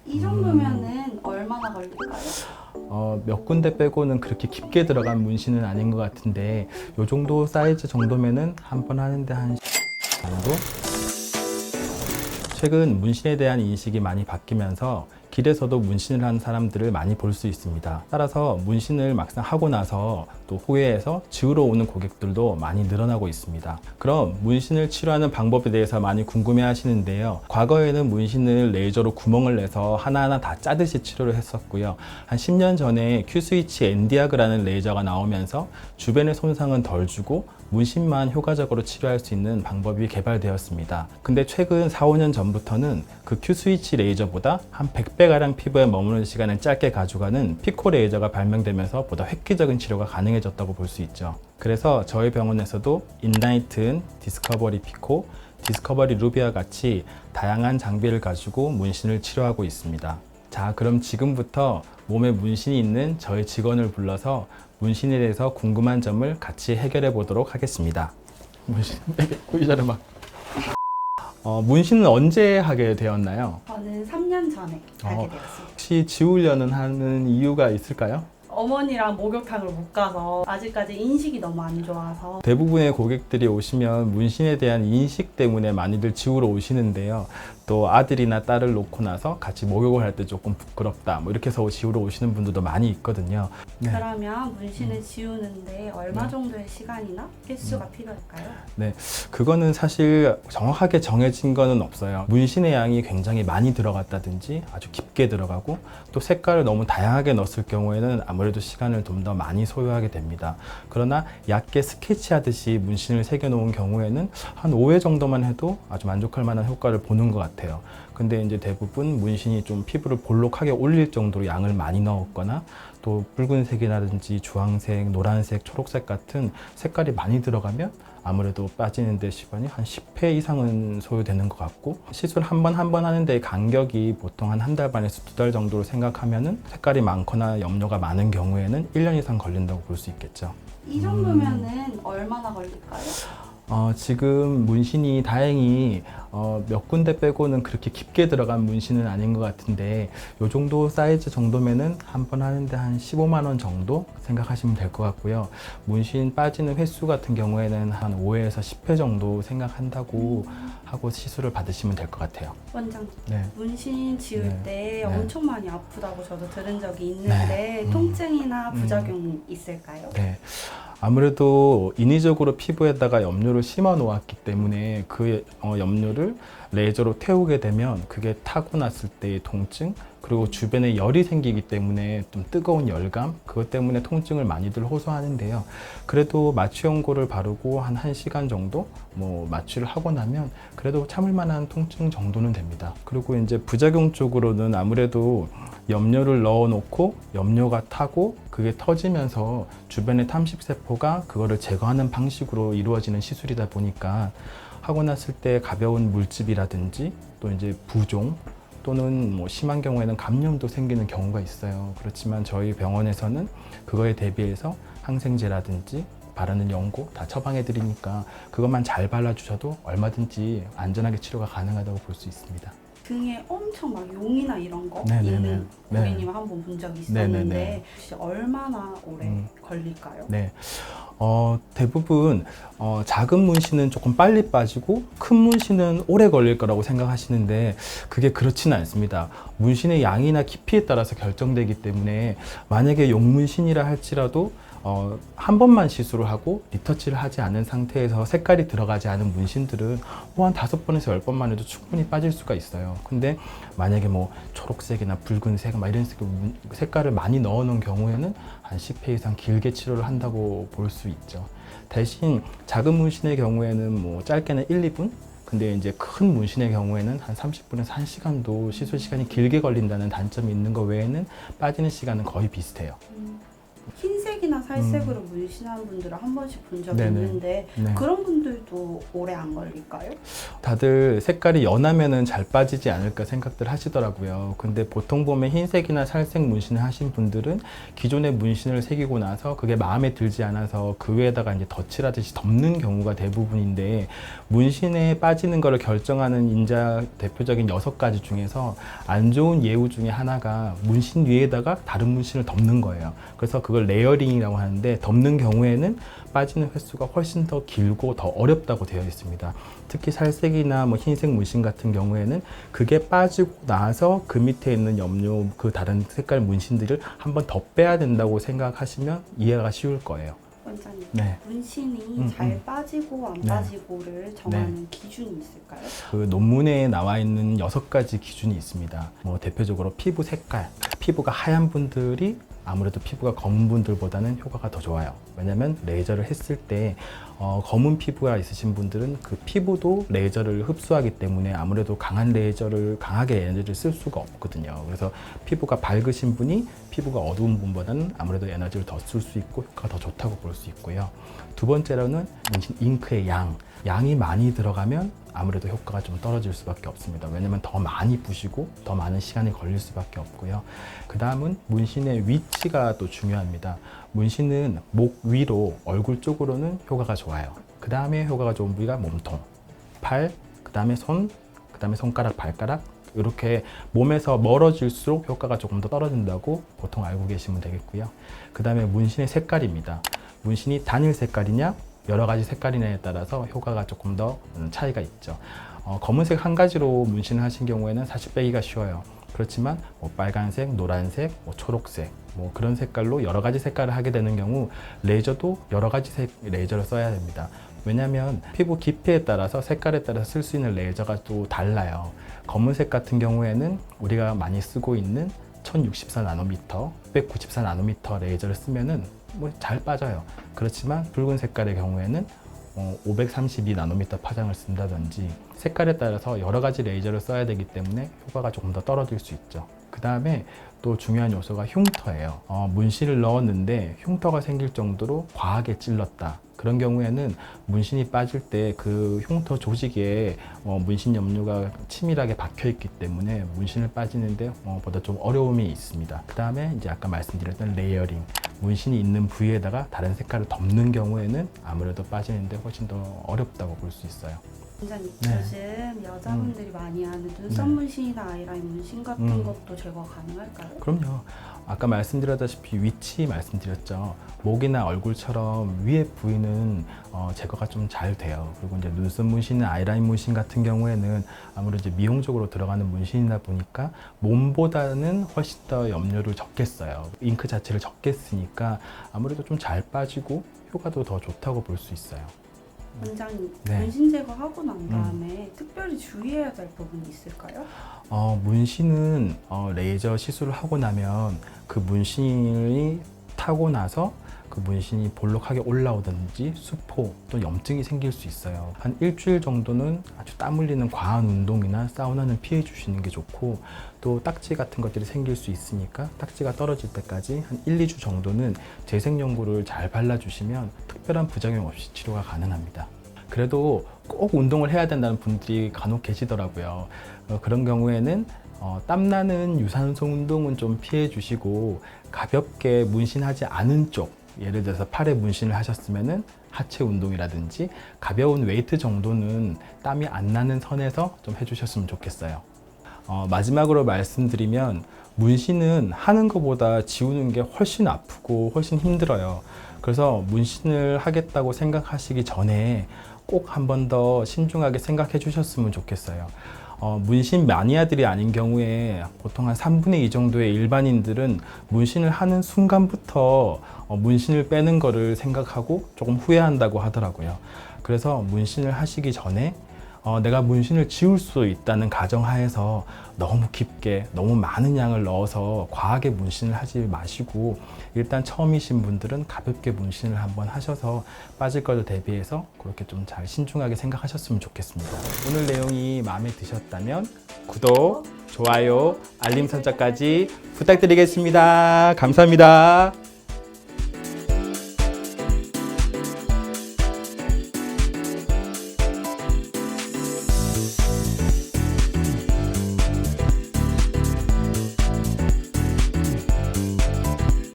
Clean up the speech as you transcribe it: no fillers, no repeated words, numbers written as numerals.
이 정도면은 얼마나 걸릴까요? 몇 군데 빼고는 그렇게 깊게 들어간 문신은 아닌 것 같은데 이 정도 사이즈 정도면은 한 번 하는데 한 정도? 최근 문신에 대한 인식이 많이 바뀌면서 길에서도 문신을 한 사람들을 많이 볼 수 있습니다. 따라서 문신을 막상 하고 나서 또 후회해서 지우러 오는 고객들도 많이 늘어나고 있습니다. 그럼 문신을 치료하는 방법에 대해서 많이 궁금해 하시는데요. 과거에는 문신을 레이저로 구멍을 내서 하나하나 다 짜듯이 치료를 했었고요. 한 10년 전에 큐스위치 엔디아그라는 레이저가 나오면서 주변의 손상은 덜 주고 문신만 효과적으로 치료할 수 있는 방법이 개발되었습니다. 근데 최근 4, 5년 전부터는 그 큐스위치 레이저보다 한 100배가량 피부에 머무는 시간을 짧게 가져가는 피코 레이저가 발명되면서 보다 획기적인 치료가 가능해졌다고 볼 수 있죠. 그래서 저희 병원에서도 인라이튼, 디스커버리 피코, 디스커버리 루비와 같이 다양한 장비를 가지고 문신을 치료하고 있습니다. 자, 그럼 지금부터 몸에 문신이 있는 저희 직원을 불러서 문신에 대해서 궁금한 점을 같이 해결해 보도록 하겠습니다. 문신, 의자를 막. 문신은 언제 하게 되었나요? 저는 3년 전에 하게 되었습니다. 혹시 지우려는 하는 이유가 있을까요? 어머니랑 목욕탕을 못 가서 아직까지 인식이 너무 안 좋아서 대부분의 고객들이 오시면 문신에 대한 인식 때문에 많이들 지우러 오시는데요. 또 아들이나 딸을 놓고 나서 같이 목욕을 할 때 조금 부끄럽다 뭐 이렇게 해서 지우러 오시는 분들도 많이 있거든요. 네. 그러면 문신을 지우는데 얼마 정도의 시간이나 횟수가 필요할까요? 네, 그거는 사실 정확하게 정해진 거는 없어요. 문신의 양이 굉장히 많이 들어갔다든지 아주 깊게 들어가고 또 색깔을 너무 다양하게 넣었을 경우에는 아무래도 시간을 좀 더 많이 소요하게 됩니다. 그러나 얇게 스케치하듯이 문신을 새겨놓은 경우에는 한 5회 정도만 해도 아주 만족할 만한 효과를 보는 것 같아요. 근데 이제 대부분 문신이 좀 피부를 볼록하게 올릴 정도로 양을 많이 넣었거나 또 붉은색이라든지 주황색, 노란색, 초록색 같은 색깔이 많이 들어가면 아무래도 빠지는 데 시간이 한 10회 이상은 소요되는 것 같고 시술 한 번 하는 데 간격이 보통 한 달 반에서 2달 정도로 생각하면은 색깔이 많거나 염료가 많은 경우에는 1년 이상 걸린다고 볼 수 있겠죠. 이 정도면은 얼마나 걸릴까요? 지금 문신이 다행히 몇 군데 빼고는 그렇게 깊게 들어간 문신은 아닌 것 같은데 이 정도 사이즈 정도면은 한 번 하는데 한 15만 원 정도 생각하시면 될 것 같고요. 문신 빠지는 횟수 같은 경우에는 한 5회에서 10회 정도 생각한다고 하고 시술을 받으시면 될 것 같아요. 원장님, 네. 문신 지울 네. 때 네. 엄청 많이 아프다고 저도 들은 적이 있는데 통증이나 부작용 있을까요? 네. 아무래도 인위적으로 피부에다가 염료를 심어 놓았기 때문에 그 염료를 레이저로 태우게 되면 그게 타고 났을 때의 통증 그리고 주변에 열이 생기기 때문에 좀 뜨거운 열감 그것 때문에 통증을 많이들 호소하는데요. 그래도 마취연고를 바르고 한 1시간 정도 뭐 마취를 하고 나면 그래도 참을 만한 통증 정도는 됩니다. 그리고 이제 부작용 쪽으로는 아무래도 염료를 넣어 놓고 염료가 타고 그게 터지면서 주변의 탐식세포가 그거를 제거하는 방식으로 이루어지는 시술이다 보니까 하고 났을 때 가벼운 물집이라든지 또 이제 부종 또는 뭐 심한 경우에는 감염도 생기는 경우가 있어요. 그렇지만 저희 병원에서는 그거에 대비해서 항생제라든지 바르는 연고 다 처방해 드리니까 그것만 잘 발라주셔도 얼마든지 안전하게 치료가 가능하다고 볼 수 있습니다. 등에 엄청 막 용이나 이런 거 네네네. 있는 네. 고객님을 한 번 본 적이 있었는데 네네네. 혹시 얼마나 오래 걸릴까요? 네. 대부분 작은 문신은 조금 빨리 빠지고 큰 문신은 오래 걸릴 거라고 생각하시는데 그게 그렇지는 않습니다. 문신의 양이나 깊이에 따라서 결정되기 때문에 만약에 용문신이라 할지라도 한 번만 시술을 하고 리터치를 하지 않은 상태에서 색깔이 들어가지 않은 문신들은 한 5번에서 10번만 해도 충분히 빠질 수가 있어요. 근데 만약에 뭐 초록색이나 붉은색 막 이런 색깔을 많이 넣어 놓은 경우에는 한 10회 이상 길게 치료를 한다고 볼 수 있죠. 대신 작은 문신의 경우에는 뭐 짧게는 1, 2분? 근데 이제 큰 문신의 경우에는 한 30분에서 1시간도 시술 시간이 길게 걸린다는 단점이 있는 거 외에는 빠지는 시간은 거의 비슷해요. 흰색이나 살색으로 문신한 분들을 한 번씩 본 적이 네네. 있는데 네. 그런 분들도 오래 안 걸릴까요? 다들 색깔이 연하면은 잘 빠지지 않을까 생각들 하시더라고요. 근데 보통 보면 흰색이나 살색 문신을 하신 분들은 기존의 문신을 새기고 나서 그게 마음에 들지 않아서 그 위에다가 이제 덧칠하듯이 덮는 경우가 대부분인데, 문신에 빠지는 것을 결정하는 인자 대표적인 6가지 중에서 안 좋은 예우 중에 하나가 문신 위에다가 다른 문신을 덮는 거예요. 그래서 그걸 레이어링이라고 하는데, 덮는 경우에는 빠지는 횟수가 훨씬 더 길고 더 어렵다고 되어 있습니다. 특히 살색이나 뭐 흰색 문신 같은 경우에는 그게 빠지고 나서 그 밑에 있는 염료, 그 다른 색깔 문신들을 한번 더 빼야 된다고 생각하시면 이해가 쉬울 거예요. 원장님, 네. 문신이 잘 빠지고 안 네. 빠지고를 정하는 기준이 있을까요? 그 논문에 나와 있는 6가지 기준이 있습니다. 뭐 대표적으로 피부 색깔, 피부가 하얀 분들이 아무래도 피부가 검은 분들보다는 효과가 더 좋아요. 왜냐면 레이저를 했을 때 검은 피부가 있으신 분들은 그 피부도 레이저를 흡수하기 때문에 아무래도 강하게 에너지를 쓸 수가 없거든요. 그래서 피부가 밝으신 분이 피부가 어두운 분보다는 아무래도 에너지를 더 쓸 수 있고 효과가 더 좋다고 볼 수 있고요. 두 번째로는 문신 잉크의 양이 많이 들어가면 아무래도 효과가 좀 떨어질 수밖에 없습니다. 왜냐면 더 많이 부시고 더 많은 시간이 걸릴 수밖에 없고요. 그 다음은 문신의 위치가 또 중요합니다. 문신은 목 위로 얼굴 쪽으로는 효과가 좋아요. 그 다음에 효과가 좋은 부위가 몸통, 팔, 그 다음에 손, 그 다음에 손가락, 발가락, 이렇게 몸에서 멀어질수록 효과가 조금 더 떨어진다고 보통 알고 계시면 되겠고요. 그 다음에 문신의 색깔입니다. 문신이 단일 색깔이냐 여러 가지 색깔이냐에 따라서 효과가 조금 더 차이가 있죠. 검은색 한 가지로 문신을 하신 경우에는 사실 빼기가 쉬워요. 그렇지만 뭐 빨간색, 노란색, 뭐 초록색, 뭐 그런 색깔로 여러 가지 색깔을 하게 되는 경우 레이저도 여러 가지 색 레이저를 써야 됩니다. 왜냐하면 피부 깊이에 따라서 색깔에 따라서 쓸 수 있는 레이저가 또 달라요. 검은색 같은 경우에는 우리가 많이 쓰고 있는 1064나노미터, 694나노미터 레이저를 쓰면은 뭐 잘 빠져요. 그렇지만 붉은 색깔의 경우에는 532나노미터 파장을 쓴다든지 색깔에 따라서 여러 가지 레이저를 써야 되기 때문에 효과가 조금 더 떨어질 수 있죠. 그 다음에 또 중요한 요소가 흉터예요. 문신을 넣었는데 흉터가 생길 정도로 과하게 찔렀다. 그런 경우에는 문신이 빠질 때 그 흉터 조직에 문신 염료가 치밀하게 박혀 있기 때문에 문신을 빠지는데 보다 좀 어려움이 있습니다. 그 다음에 이제 아까 말씀드렸던 레이어링, 문신이 있는 부위에다가 다른 색깔을 덮는 경우에는 아무래도 빠지는데 훨씬 더 어렵다고 볼 수 있어요. 원장님, 네. 요즘 여자분들이 많이 하는 눈썹 문신이나 아이라인 문신 같은 것도 제거 가능할까요? 그럼요. 아까 말씀드렸다시피 위치 말씀드렸죠. 목이나 얼굴처럼 위에 부위는 제거가 좀 잘 돼요. 그리고 이제 눈썹 문신이나 아이라인 문신 같은 경우에는 아무래도 이제 미용적으로 들어가는 문신이다 보니까 몸보다는 훨씬 더 염료를 적게 써요. 잉크 자체를 적게 쓰니까 아무래도 좀 잘 빠지고 효과도 더 좋다고 볼 수 있어요. 원장님, 네. 문신 제거하고 난 다음에 특별히 주의해야 될 부분이 있을까요? 문신은 레이저 시술을 하고 나면 그 문신이 타고 나서 그 문신이 볼록하게 올라오든지 수포 또 염증이 생길 수 있어요. 한 일주일 정도는 아주 땀 흘리는 과한 운동이나 사우나는 피해 주시는 게 좋고, 또 딱지 같은 것들이 생길 수 있으니까 딱지가 떨어질 때까지 한 1, 2주 정도는 재생연고를 잘 발라주시면 특별한 부작용 없이 치료가 가능합니다. 그래도 꼭 운동을 해야 된다는 분들이 간혹 계시더라고요. 그런 경우에는 땀나는 유산소 운동은 좀 피해 주시고, 가볍게 문신하지 않은 쪽, 예를 들어서 팔에 문신을 하셨으면은 하체 운동이라든지 가벼운 웨이트 정도는 땀이 안 나는 선에서 좀 해주셨으면 좋겠어요. 마지막으로 말씀드리면, 문신은 하는 것보다 지우는 게 훨씬 아프고 훨씬 힘들어요. 그래서 문신을 하겠다고 생각하시기 전에 꼭 한 번 더 신중하게 생각해 주셨으면 좋겠어요. 문신 마니아들이 아닌 경우에 보통 한 3분의 2 정도의 일반인들은 문신을 하는 순간부터 문신을 빼는 거를 생각하고 조금 후회한다고 하더라고요. 그래서 문신을 하시기 전에 내가 문신을 지울 수 있다는 가정하에서 너무 깊게 너무 많은 양을 넣어서 과하게 문신을 하지 마시고, 일단 처음이신 분들은 가볍게 문신을 한번 하셔서 빠질 것을 대비해서 그렇게 좀 잘 신중하게 생각하셨으면 좋겠습니다. 오늘 내용이 마음에 드셨다면 구독, 좋아요, 알림 설정까지 부탁드리겠습니다. 감사합니다.